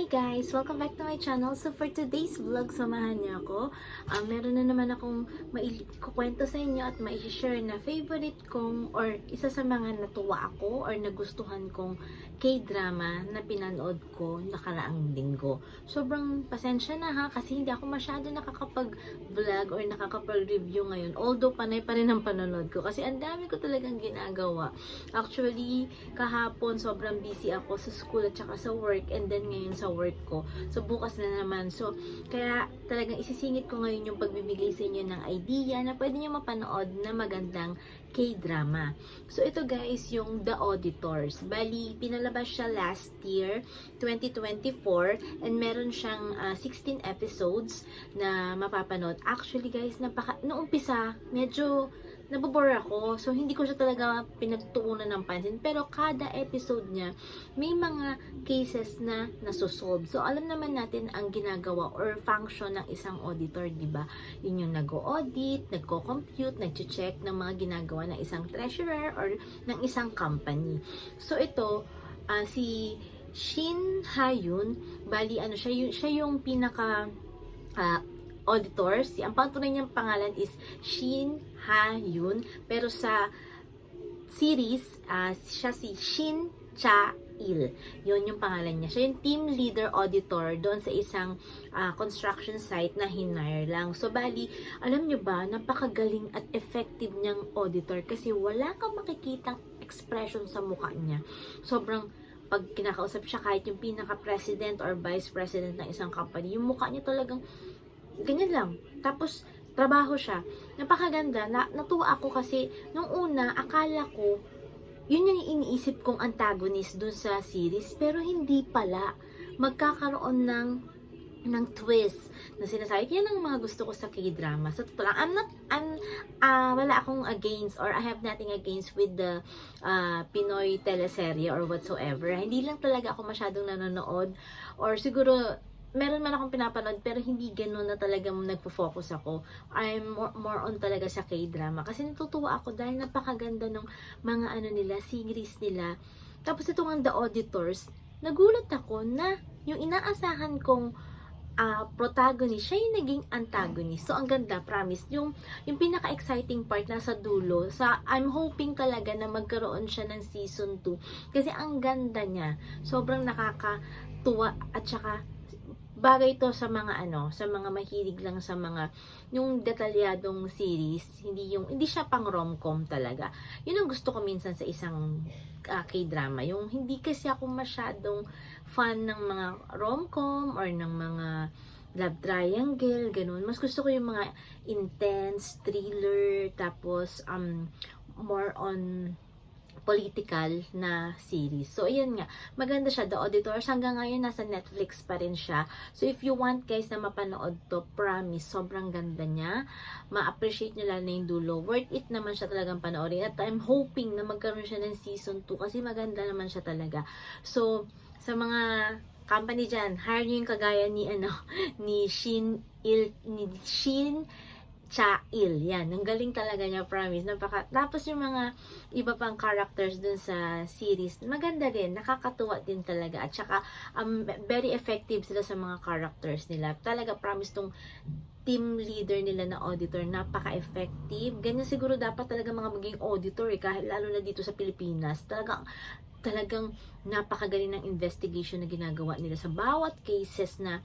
Hi guys! Welcome back to my channel. So for today's vlog, samahan niyo ako. Meron na naman akong maikukwento sa inyo at mai-share na favorite kong or isa sa mga natuwa ako or nagustuhan kong K-drama na pinanood ko nakaraang linggo. Sobrang pasensya na ha kasi hindi ako masyado nakakapag-vlog or nakakapag-review ngayon. Although panay pa rin ang panonood ko kasi ang dami ko talagang ginagawa. Actually, kahapon sobrang busy ako sa school at saka sa work and then ngayon sa work ko. So, bukas na naman. So, kaya talagang isisingit ko ngayon yung pagbibigay sa inyo ng idea na pwede nyo mapanood na magandang K-drama. So, ito guys, yung The Auditors. Bali, pinalabas siya last year, 2024, and meron siyang 16 episodes na mapapanood. Actually guys, noong umpisa, medyo nabobore ako. So, hindi ko siya talaga pinagtuunan ng pansin. Pero, kada episode niya, may mga cases na nasosolve. So, alam naman natin ang ginagawa or function ng isang auditor, di ba? Yun yung nag-audit, nagko-compute, nag-check ng mga ginagawa ng isang treasurer or ng isang company. So, ito, si Shin Ha-yoon, bali, siya yung pinaka auditor. Ang tunay niyang pangalan is Shin Ha-yoon, pero sa series siya si Shin Cha-il. Yun yung pangalan niya. Siya yung team leader auditor doon sa isang construction site na hinire lang. So bali, alam nyo ba, napakagaling at effective niyang auditor kasi wala kang makikitang expression sa mukha niya. Sobrang pag kinakausap siya, kahit yung pinaka-president or vice president ng isang company, yung mukha niya talagang ganyan lang. Tapos, trabaho siya. Napakaganda. Natuwa ako kasi, nung una, akala ko, yun yung iniisip kong antagonist dun sa series. Pero hindi pala. Magkakaroon ng twist na sinasabi. Yan ang mga gusto ko sa K-drama. Sa totoo lang, wala akong against or I have nothing against with the Pinoy teleserye or whatsoever. Hindi lang talaga ako masyadong nanonood or siguro meron man akong pinapanood pero hindi ganoon na talaga nagpo-focus ako. I'm more on talaga sa K-drama kasi natutuwa ako dahil napakaganda ng mga nila, series nila. Tapos ito nga The Auditors, nagulat ako na yung inaasahan kong protagonist, siya yung naging antagonist. So, ang ganda, promise. Yung pinaka-exciting part nasa dulo. I'm hoping talaga na magkaroon siya ng season 2 kasi ang ganda niya. Sobrang nakakatuwa at saka bagay to sa mga sa mga mahilig lang sa mga yung detalyadong series, hindi siya pang rom-com talaga. Yun ang gusto ko minsan sa isang K-drama, yung hindi kasi ako masyadong fan ng mga rom-com or ng mga love triangle, ganun. Mas gusto ko yung mga intense, thriller, tapos more on political na series. So, ayan nga. Maganda siya, The Auditors. Hanggang ngayon, nasa Netflix pa rin siya. So, if you want guys na mapanood to, promise, sobrang ganda niya. Ma-appreciate nyo lang na yung dulo. Worth it naman siya talagang panoorin. At I'm hoping na magkaroon siya ng season 2 kasi maganda naman siya talaga. So, sa mga company dyan, hire nyo yung kagaya ni, ni Shin Cha-il. Yan. Ang galing talaga niya, promise. Tapos yung mga iba pang characters dun sa series, maganda din. Nakakatuwa din talaga. At saka, very effective sila sa mga characters nila. Talaga, promise tong team leader nila na auditor, napaka-effective. Ganyan siguro dapat talaga mga maging auditor kahit lalo na dito sa Pilipinas. Talagang napakagaling ng investigation na ginagawa nila sa bawat cases na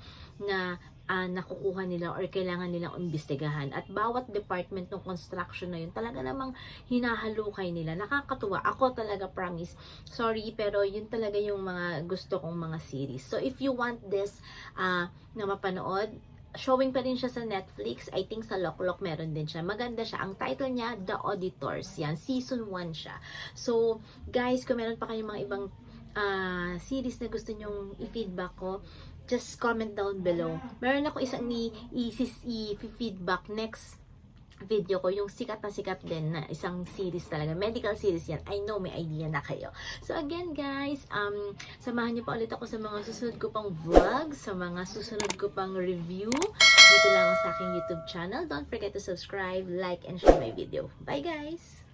nakukuha nila or kailangan nilang imbestigahan. At bawat department ng construction na yun, talaga namang hinahalukay nila. Nakakatuwa. Ako talaga, promise. Sorry, pero yun talaga yung mga gusto kong mga series. So, if you want this na mapanood, showing pa rin siya sa Netflix. I think sa Loklok meron din siya. Maganda siya. Ang title niya, The Auditors. Yan, season 1 siya. So, guys, kung meron pa kayong mga ibang series na gusto nyong i-feedback ko, just comment down below. Meron ako isang i-feedback next video ko, yung sikat na sikat din na isang series talaga. Medical series yan. I know may idea na kayo. So again guys, samahan niyo pa ulit ako sa mga susunod ko pang vlog, sa mga susunod ko pang review. Dito lang sa aking YouTube channel. Don't forget to subscribe, like, and share my video. Bye guys!